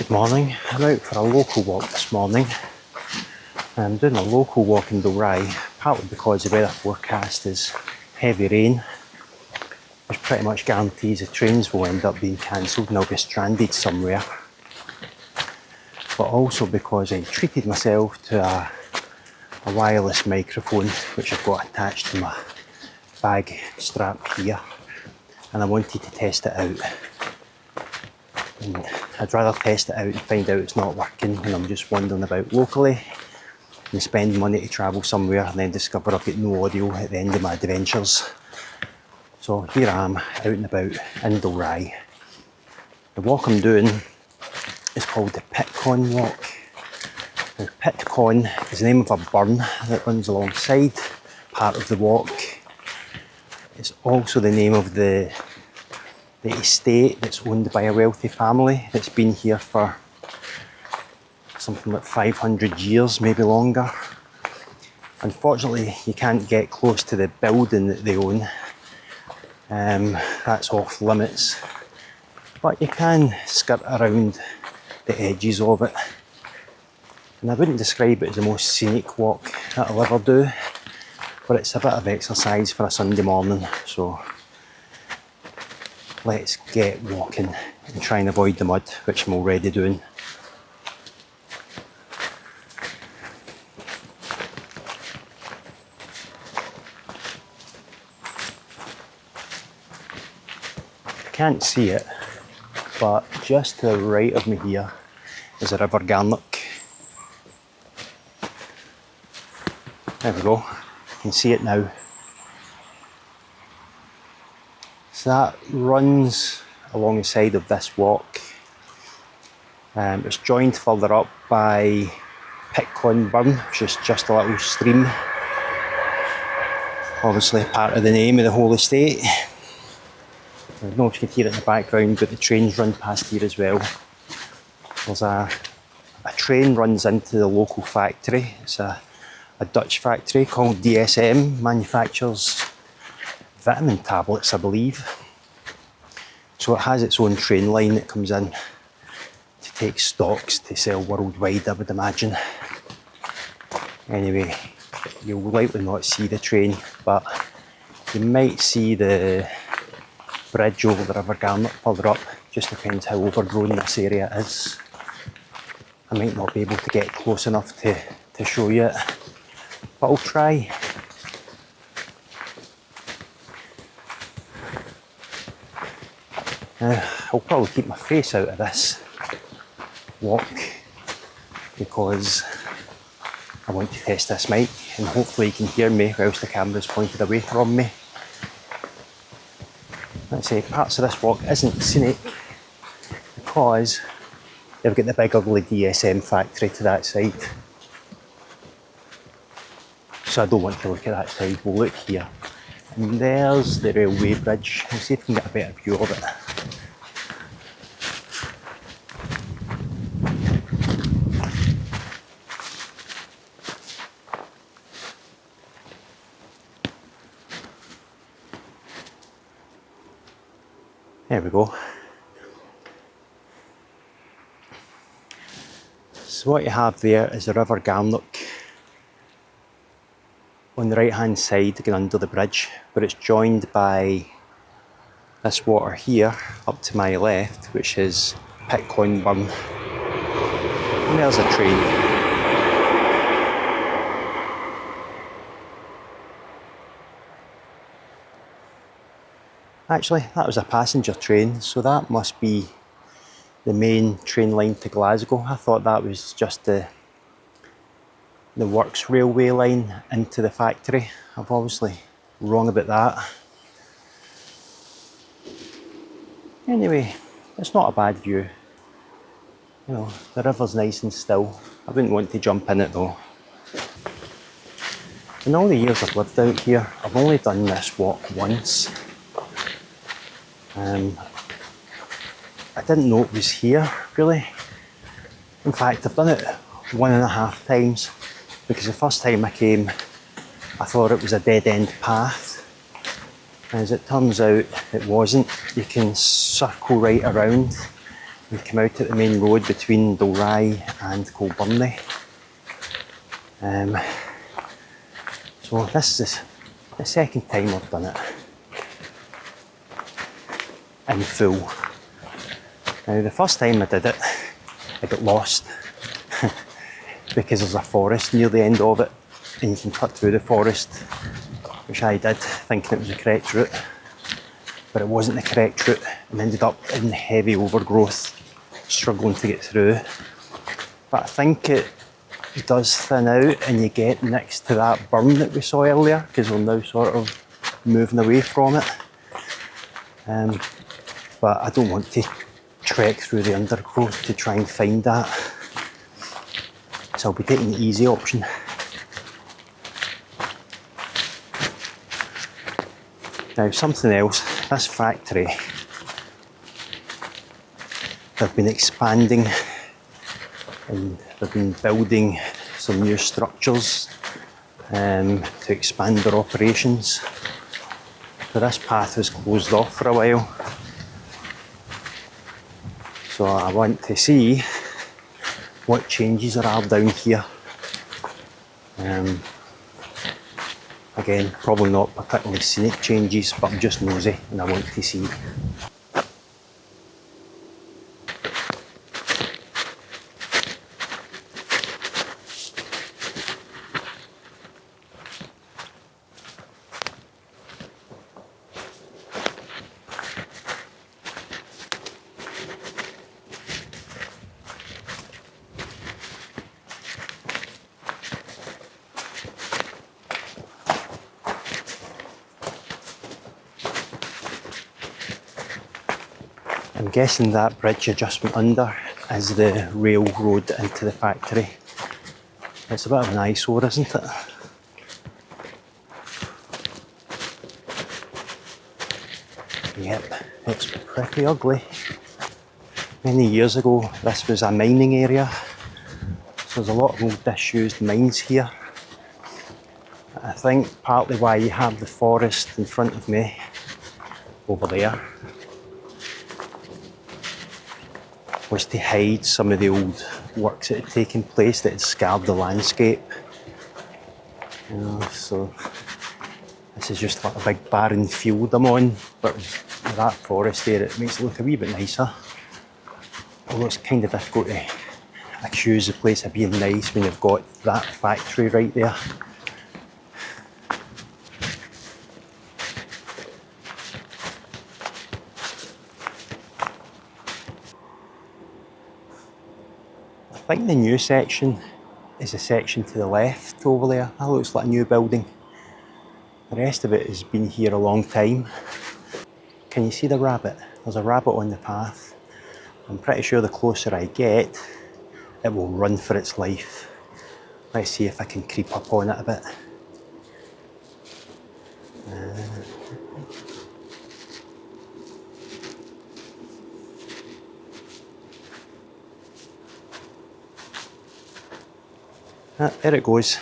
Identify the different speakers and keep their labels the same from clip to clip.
Speaker 1: Good morning. I'm out for a local walk this morning. I'm doing a local walk in Dalry, partly because the weather forecast is heavy rain, which pretty much guarantees the trains will end up being cancelled and I'll be stranded somewhere. But also because I treated myself to a wireless microphone which I've got attached to my bag strap here, and I wanted to test it out. And I'd rather test it out and find out it's not working when I'm just wandering about locally and spend money to travel somewhere and then discover I've got no audio at the end of my adventures. So here I am, out and about in Dalry. The walk I'm doing is called the Pitcon walk. Now, Pitcon is the name of a burn that runs alongside part of the walk. It's also the name of the estate that's owned by a wealthy family that's been here for something like 500 years, maybe longer. Unfortunately, you can't get close to the building that they own. That's off limits. But you can skirt around the edges of it. And I wouldn't describe it as the most scenic walk that I'll ever do, but it's a bit of exercise for a Sunday morning, so let's get walking and try and avoid the mud, which I'm already doing. I can't see it, but just to the right of me here is a river Garnock. There we go, you can see it now. So that runs along the side of this walk. It's joined further up by Pitcon Burn, which is just a little stream. Obviously part of the name of the whole estate. I don't know if you can hear it in the background, but the trains run past here as well. There's a train runs into the local factory. It's a Dutch factory called DSM, manufactures vitamin tablets, I believe. So it has its own train line that comes in to take stocks to sell worldwide, I would imagine. Anyway, you'll likely not see the train, but you might see the bridge over the River Garnock further up. Just depends how overgrown this area is. I might not be able to get close enough to show you it, but I'll try. I'll probably keep my face out of this walk because I want to test this mic and hopefully you can hear me whilst the camera's pointed away from me. Let's say parts of this walk isn't scenic because they've got the big ugly DSM factory to that side. So I don't want to look at that side, we'll look here. And there's the railway bridge. I'll see if we can get a better view of it. There we go. So what you have there is the River Garnock on the right hand side going under the bridge, but it's joined by this water here up to my left, which is Pitcon Burn. And there's a train. Actually, that was a passenger train, so that must be the main train line to Glasgow. I thought that was just the works railway line into the factory. I'm obviously wrong about that. Anyway, it's not a bad view. You know, the river's nice and still. I wouldn't want to jump in it though. In all the years I've lived out here, I've only done this walk once. I didn't know it was here, really. In fact, I've done it 1.5 times because the first time I came, I thought it was a dead-end path. And as it turns out, it wasn't. You can circle right around We come out at the main road between Dalry and Colburnley. So this is the second time I've done it in full. Now the first time I did it, I got lost because there's a forest near the end of it and you can cut through the forest, which I did thinking it was the correct route, but it wasn't the correct route and ended up in heavy overgrowth, struggling to get through. But I think it does thin out and you get next to that burn that we saw earlier, because we're now sort of moving away from it. But I don't want to trek through the undergrowth to try and find that, so I'll be taking the easy option. Now something else, this factory, they've been expanding and they've been building some new structures to expand their operations. So this path was closed off for a while. So I want to see what changes there are down here. Again, probably not particularly scenic changes, but I'm just nosy and I want to see. I'm guessing that bridge I just went under is the railroad into the factory. It's a bit of an eyesore, isn't it? Yep, it's pretty ugly. Many years ago this was a mining area, so there's a lot of old disused mines here. I think partly why you have the forest in front of me over there was to hide some of the old works that had taken place that had scarred the landscape. You know, so this is just like a big barren field I'm on, but with that forest there it makes it look a wee bit nicer. Although it's kind of difficult to accuse the place of being nice when you've got that factory right there. I think the new section is a section to the left over there. That looks like a new building. The rest of it has been here a long time. Can you see the rabbit? There's a rabbit on the path. I'm pretty sure the closer I get, it will run for its life. Let's see if I can creep up on it a bit. There it goes.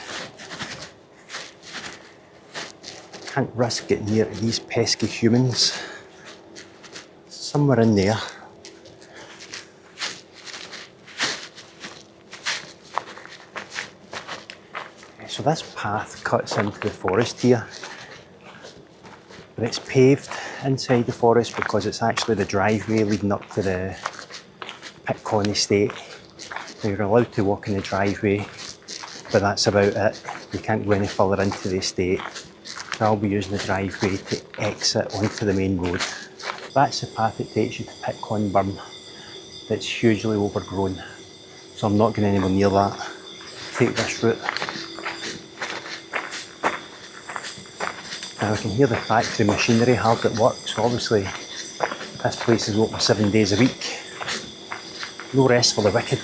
Speaker 1: Can't risk getting near to these pesky humans. Somewhere in there. So this path cuts into the forest here, but it's paved inside the forest because it's actually the driveway leading up to the Pitcon estate. Now you're allowed to walk in the driveway, but that's about it. You can't go any further into the estate. So I'll be using the driveway to exit onto the main road. That's the path that takes you to Pitcon Burn. It's hugely overgrown, so I'm not going anywhere near that. Take this route. Now I can hear the factory machinery hard at work, so obviously this place is open 7 days a week. No rest for the wicked.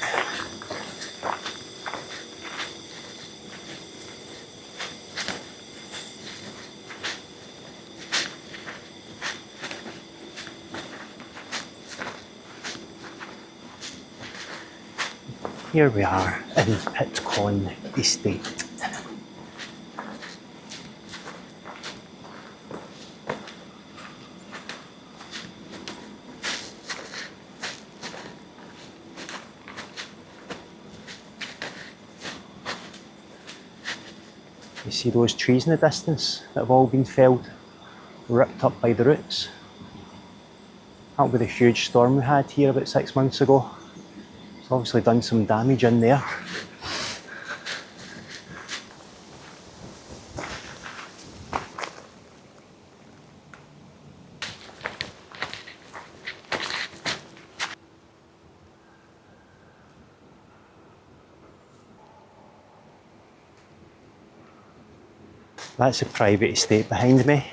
Speaker 1: Here we are in Pitcon Estate. You see those trees in the distance that have all been felled, ripped up by the roots? That was the huge storm we had here about 6 months ago. It's obviously done some damage in there. That's a private estate behind me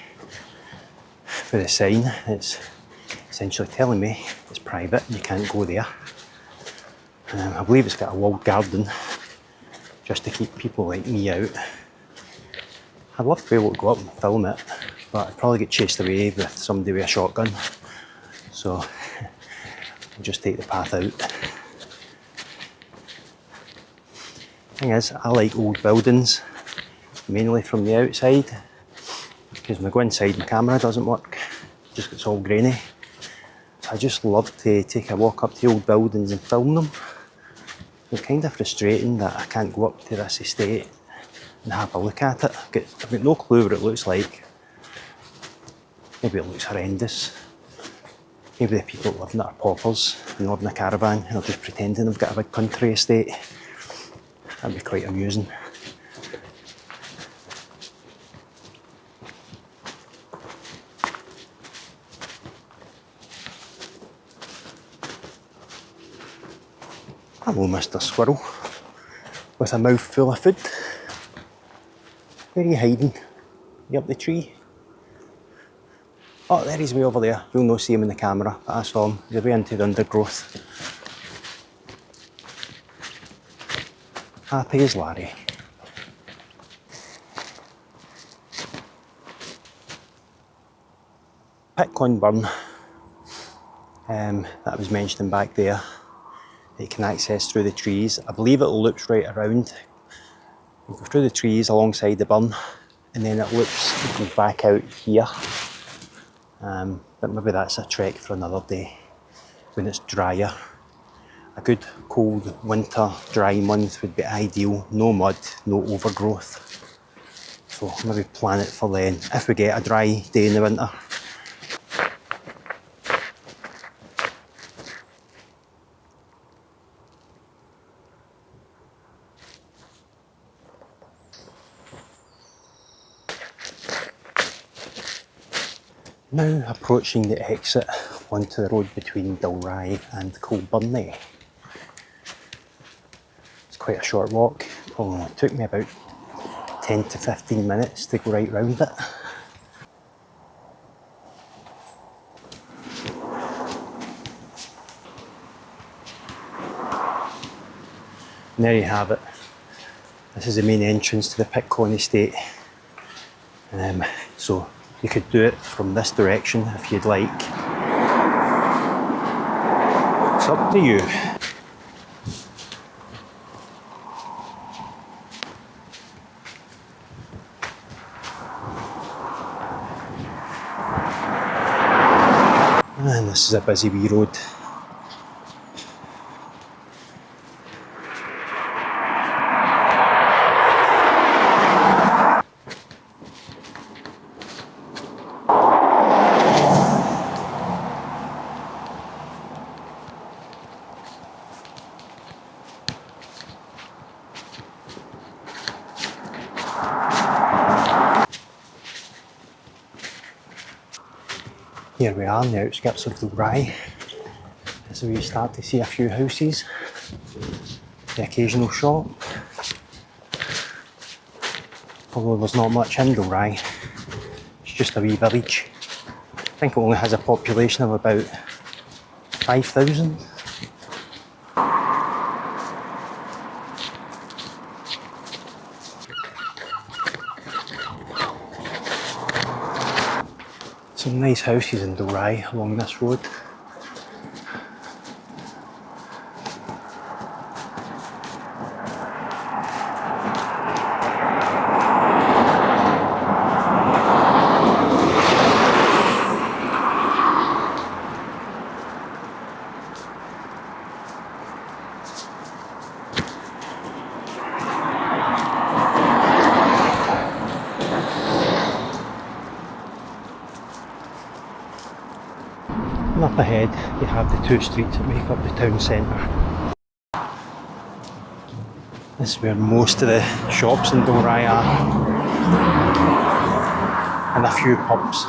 Speaker 1: with a sign. It's essentially telling me it's private, you can't go there. I believe it's got a walled garden just to keep people like me out. I'd love to be able to go up and film it, but I'd probably get chased away with somebody with a shotgun. So I'll just take the path out. Thing is, I like old buildings, mainly from the outside, because when I go inside my camera doesn't work, it just gets all grainy. So I just love to take a walk up to old buildings and film them. It's kind of frustrating that I can't go up to this estate and have a look at it. I've got no clue what it looks like. Maybe it looks horrendous. Maybe the people that live in it are paupers and live in a caravan and are just pretending they've got a big country estate. That'd be quite amusing. Hello, Mr. Squirrel, with a mouthful of food. Where are you hiding? You up the tree? Oh, there he's way over there. You'll not see him in the camera, but I saw him. He's way into the undergrowth. Happy as Larry. Pitcon burn that was mentioned back there. You can access through the trees. I believe it loops right around. You go through the trees alongside the burn, and then it loops and goes back out here. But maybe that's a trek for another day when it's drier. A good cold winter dry month would be ideal. No mud, no overgrowth. So maybe plan it for then, if we get a dry day in the winter. Now approaching the exit onto the road between Dalry and Dalry. It's quite a short walk. Probably only took me about 10 to 15 minutes to go right round it. And there you have it. This is the main entrance to the Pitcon estate. So you could do it from this direction if you'd like. It's up to you. And this is a busy wee road. Here we are on the outskirts of Dalry. This is where you start to see a few houses, the occasional shop. Although there's not much in Dalry, it's just a wee village. I think it only has a population of about 5,000. Some nice houses in Dalry along this road. And up ahead you have the two streets that make up the town centre. This is where most of the shops in Dalry are. And a few pubs.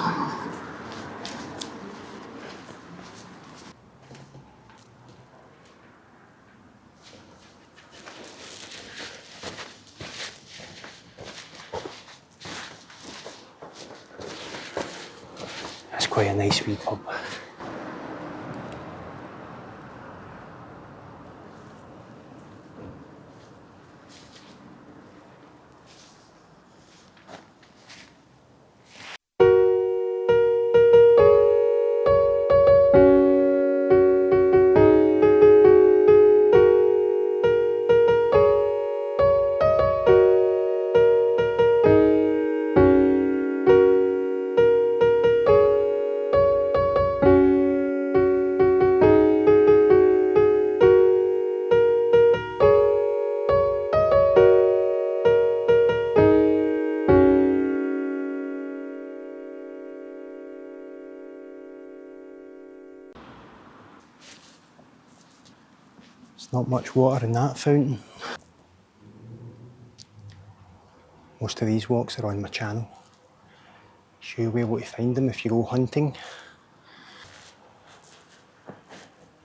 Speaker 1: It's quite a nice wee pub. There's not much water in that fountain. Most of these walks are on my channel. So you'll be able to find them if you go hunting.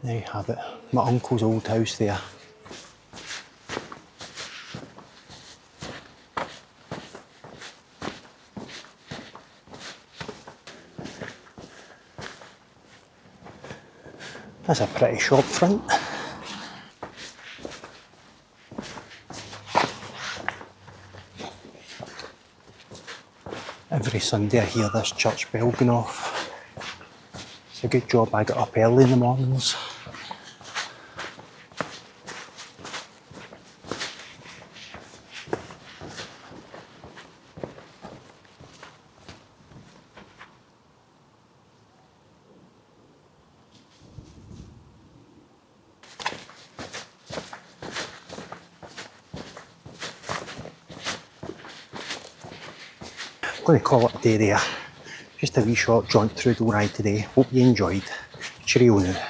Speaker 1: There you have it, my uncle's old house there. That's a pretty shop front. Every Sunday I hear this church bell going off. It's a good job I get up early in the mornings. I'm going to call it a day there. Just a wee short jaunt through Dalry today. Hope you enjoyed. Cheerio now.